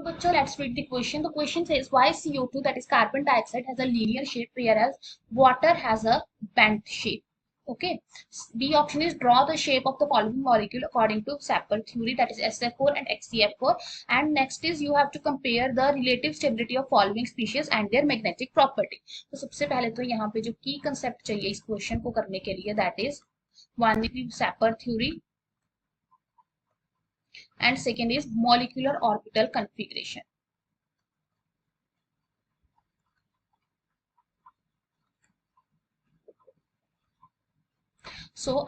So let's read the question. The question says why CO2, that is carbon dioxide, has a linear shape whereas water has a bent shape. Okay. B option is draw the shape of the following molecule according to Sapper theory, that is SF4 and XCF4. And next is you have to compare the relative stability of following species and their magnetic property. तो सबसे पहले तो यहाँ पे जो की concept चाहिए इस क्वेश्चन को करने के लिए, that is one is Sapper theory and second is molecular orbital configuration.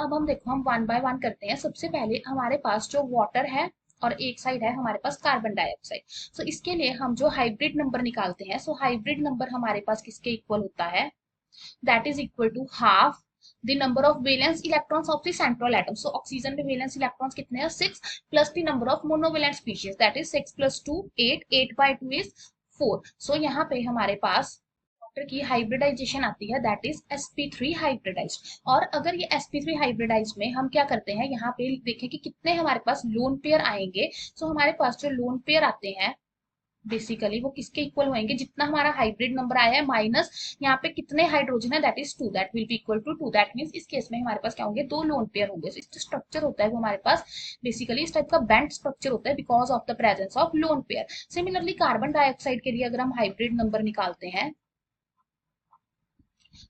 अब हम देखो हम वन बाय वन करते हैं। सबसे पहले हमारे पास जो वाटर है और एक साइड है हमारे पास कार्बन डाइऑक्साइड। इसके लिए हम जो हाइब्रिड नंबर निकालते हैं, हाइब्रिड नंबर हमारे पास किसके इक्वल होता है, that is equal to half the number of valence electrons of the central atom. Oxygen में वैलेंस इलेक्ट्रॉन्स कितने हैं, 6 plus the number of monovalent species, that is 6 plus 2 8, 8 by 2 is 4। यहाँ पे हमारे पास की हाइब्रिडाइजेशन आती है, दैट इज sp3 हाइब्रिडाइज्ड। और अगर ये sp3 हाइब्रिडाइज्ड में हम क्या करते हैं, यहाँ पे देखें कि कितने हमारे पास लोन पेयर आएंगे। हमारे पास जो लोन पेयर आते हैं बेसिकली वो किसके इक्वल होंगे, जितना हमारा हाइब्रिड नंबर आया है माइनस यहाँ पे कितने हाइड्रोजन है, that is 2, that will be equal to 2। That means इस केस में हमारे पास क्या होंगे, 2 लोन पेयर होंगे। इस स्ट्रक्चर होता है वो हमारे पास बेसिकली इस टाइप का बैंड स्ट्रक्चर होता है because of the presence of lone pair. Similarly carbon dioxide के लिए अगर हम हाइब्रिड नंबर निकालते हैं,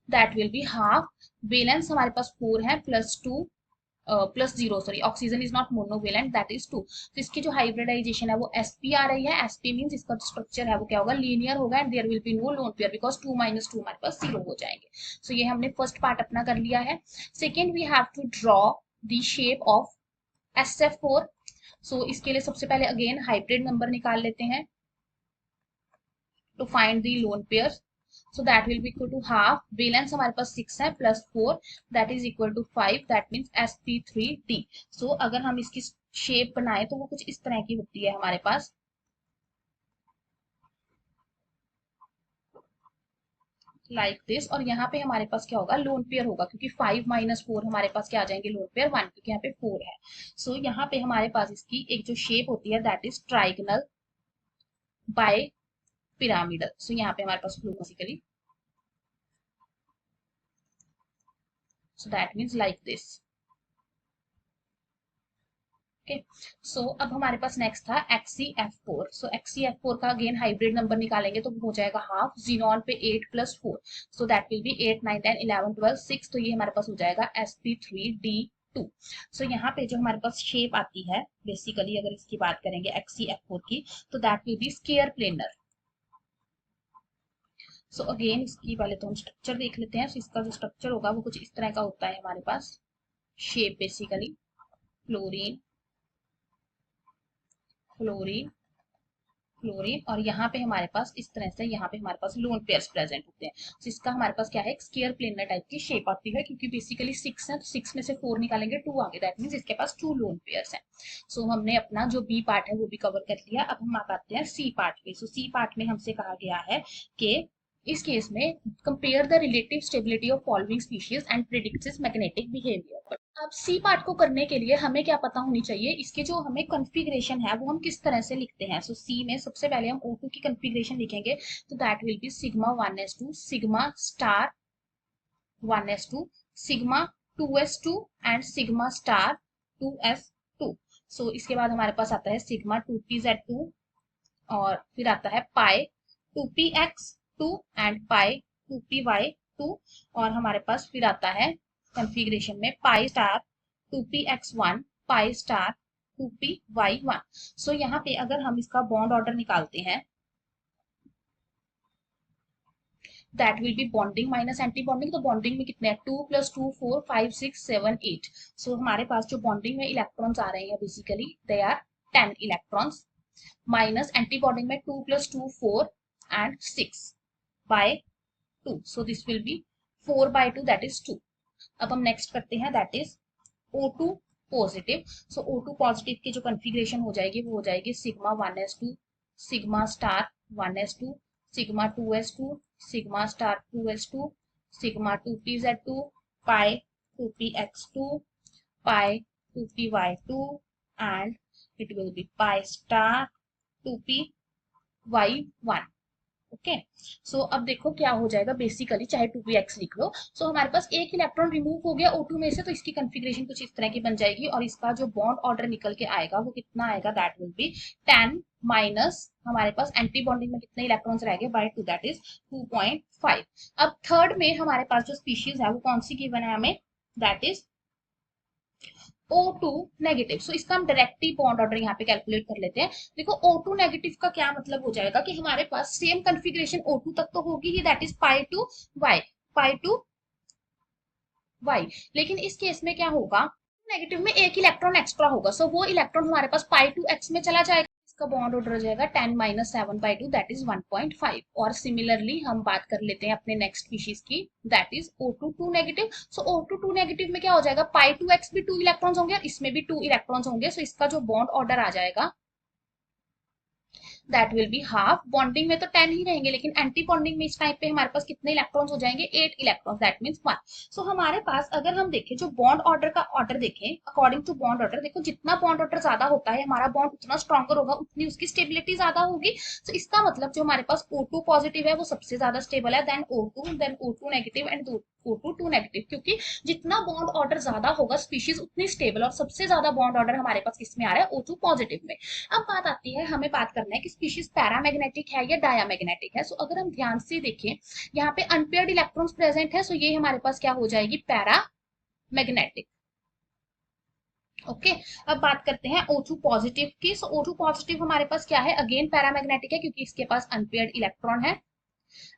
that will be half, valence हमारे पास 4 है plus 2 plus 0, sorry oxygen is not monovalent, that is 2। तो इसकी जो हाइब्रिडाइजेशन है वो sp आ रही है। sp मींस इसका जो स्ट्रक्चर है वो क्या होगा, लीनियर होगा and there will be no lone pair because 2 minus 2 हमारे पास 0 हो जाएंगे। ये हमने फर्स्ट पार्ट अपना कर लिया है। Second we have to draw the shape of SF4। इसके लिए सबसे पहले अगेन हाइब्रिड नंबर निकाल लेते हैं to find the lone pair. So that will be equal to half, valence हमारे पास 6 है plus 4, that is equal to 5, that means sp3d। अगर हम इसकी शेप बनाए तो वो कुछ इस तरह की होती है हमारे पास, लाइक दिस। और यहाँ पे हमारे पास क्या होगा, लोन पेयर होगा, क्योंकि 5 माइनस 4 हमारे पास क्या आ जाएंगे, लोन पेयर 1, क्योंकि यहाँ पे 4 है। यहाँ पे हमारे पास इसकी एक जो शेप होती है that is trigonal bipyramidal. यहाँ पे हमारे पास basically so that means like this। okay, अब हमारे पास नेक्स्ट था XCF4। XCF4 का अगेन हाइब्रिड नंबर निकालेंगे तो हो जाएगा हाफ, जीनॉन पे 8 plus 4, so that will B 8 9 10 11 12 6। तो ये हमारे पास हो जाएगा sp3d2। यहाँ पे जो हमारे पास शेप आती है बेसिकली अगर इसकी बात करेंगे XCF4 की, तो that will B square planar. Again इसकी पहले तो हम स्ट्रक्चर देख लेते हैं। इसका जो स्ट्रक्चर होगा वो कुछ इस तरह का होता है हमारे पास, shape basically fluorine fluorine fluorine, और यहाँ पे हमारे पास इस तरह से यहाँ पे हमारे पास लोन पेयर्स प्रेजेंट होते हैं। इसका हमारे पास क्या है, एक स्केयर प्लेनर टाइप की शेप आती है, क्योंकि बेसिकली 6 है तो 6 में से 4 निकालेंगे 2 आगे, दैट मींस इसके पास 2 लोन पेयर्स हैं। हमने अपना जो बी पार्ट है वो भी कवर कर लिया। अब हम आते हैं सी पार्ट पे। सी पार्ट में हमसे कहा गया है कि इस केस में compare the relative stability of following species and predict it's magnetic behaviour. अब सी पार्ट को करने के लिए हमें क्या पता होनी चाहिए, इसके जो हमें कॉन्फ़िगरेशन है वो हम किस तरह से लिखते हैं। सी में सबसे पहले हम O2 की कॉन्फ़िगरेशन लिखेंगे, तो that will B sigma 1s2 sigma star 1s2 sigma 2s2 and sigma star 2s2। इसके बाद हमारे पास आता है सिग्मा 2pz2 और फिर आता है पाई 2px2 एंड पाई 2py2, और हमारे पास फिर आता है कॉन्फ़िगरेशन में pi star 2px1 pi star 2py1। यहाँ पे अगर हम इसका बॉन्ड ऑर्डर निकालते हैं, that will B bonding minus anti bonding. तो बॉन्डिंग में कितने हैं, 2 + 2 4 5 6 7 8। हमारे पास जो बॉन्डिंग में इलेक्ट्रॉन्स आ रहे हैं basically they are 10 electrons, minus antibonding में 2 + 2 4 and 6 by 2, so this will be 4 by 2, that is 2। अब हम नेक्स्ट करते हैं, that is O2 positive. O2 positive की जो कॉन्फ़िगरेशन हो जाएगी वो हो जाएगी sigma 1s2 sigma star 1s2 sigma 2s2 sigma star 2s2 sigma 2pz2 pi 2px2 pi 2py2 and it will be pi star 2p y1। Okay, so अब देखो क्या हो जाएगा, बेसिकली चाहे 2px लिख लो। सो हमारे पास एक इलेक्ट्रॉन रिमूव हो गया O2 में से, तो इसकी कॉन्फ़िगरेशन कुछ इस तरह की बन जाएगी, और इसका जो बॉन्ड ऑर्डर निकल के आएगा वो कितना आएगा, दैट विल बी 10 माइनस हमारे पास एंटी बॉन्डिंग में कितने इलेक्ट्रॉन्स रह गए बाय 2, दैट इज 2.5। अब थर्ड में हमारे पास जो स्पीशीज है वो कौन सी गिवन है हमें, दैट इज O2 नेगेटिव। सो इसका हम डायरेक्टली बॉन्ड ऑर्डर यहाँ पे कैलकुलेट कर लेते हैं। देखो O2 नेगेटिव का क्या मतलब हो जाएगा कि हमारे पास सेम कॉन्फ़िगरेशन O2 तक तो होगी ही, that is pi two Y, pi two Y. लेकिन इस केस में क्या होगा, नेगेटिव में एक इलेक्ट्रॉन एक्स्ट्रा होगा, सो वो इलेक्ट्रॉन हमारे पास पाई टू एक्स में चला जाएगा, इसका बॉन्ड ऑर्डर हो जाएगा 10 माइनस 7/2, दैट इज 1.5। और सिमिलरली हम बात कर लेते हैं अपने नेक्स्ट स्पीशीज की, that is O2 2 negative. So O2 2 negative में क्या हो जाएगा, पाई टू एक्स भी 2 इलेक्ट्रॉन्स होंगे और इसमें भी 2 इलेक्ट्रॉन्स होंगे, सो इसका जो बॉन्ड ऑर्डर आ जाएगा that will be half. Bonding में तो 10 ही रहेंगे, लेकिन एंटी बॉन्डिंग में इस टाइप पे हमारे पास कितने इलेक्ट्रॉन्स हो जाएंगे, 8 इलेक्ट्रॉन्स, दैट मींस 1। सो हमारे पास अगर हम देखें जो बॉन्ड ऑर्डर का ऑर्डर देखें, अकॉर्डिंग टू बॉन्ड ऑर्डर, देखो जितना बॉन्ड ऑर्डर ज्यादा होता है हमारा बॉन्ड उतना स्ट्रॉन्गर होगा, उतनी उसकी स्टेबिलिटी ज्यादा होगी। तो इसका मतलब जो हमारे पास O2 पॉजिटिव है वो सबसे ज्यादा स्टेबल है, then O2 negative and O2 2 negative, क्योंकि जितना बॉन्ड ऑर्डर ज्यादा होगा स्पीशीज उतनी स्टेबल, और सबसे ज्यादा बॉन्ड ऑर्डर हमारे पास किसमें आ रहा है, O2 पॉजिटिव में। अब बात आती है, हमें बात करना है कि स्पीशीज पैरामैग्नेटिक है या डायामैग्नेटिक है। सो अगर हम ध्यान से देखें यहाँ पे अनपेयर्ड इलेक्ट्रॉन्स प्रेजेंट है, सो ये हमारे पास क्या हो जाएगी, पैरामैग्नेटिक। ओके, अब बात करते हैं O2 पॉजिटिव की। सो O2 पॉजिटिव हमारे पास क्या है, अगेन पैरामैग्नेटिक है क्योंकि इसके पास अनपेयर्ड इलेक्ट्रॉन है।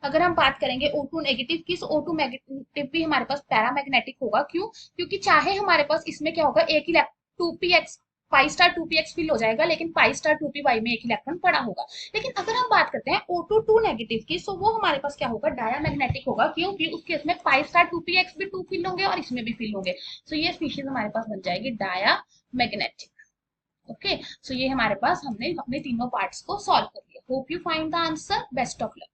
अगर हम बात करेंगे O2 नेगेटिव की, सो O2 नेगेटिव भी हमारे पास पैरामैग्नेटिक होगा, क्यों, क्योंकि चाहे हमारे पास इसमें क्या होगा, एक electron 2px pi star 2px fill हो जाएगा, लेकिन पाई स्टार 2py में एक इलेक्ट्रॉन पड़ा होगा। लेकिन अगर हम बात करते हैं O2 2 नेगेटिव की, सो वो हमारे पास क्या होगा, डायामैग्नेटिक होगा, क्योंकि उस केस में पाई स्टार 2px भी 2 फिल होंगे और इसमें भी फिल होंगे। सो ये स्पीशीज हमारे पास बन जाएगी डायामैग्नेटिक। ओके, सो ये हमारे पास, हमने अपने तीनों पार्ट्स को सॉल्व कर लिया। Hope you find the answer, best of luck.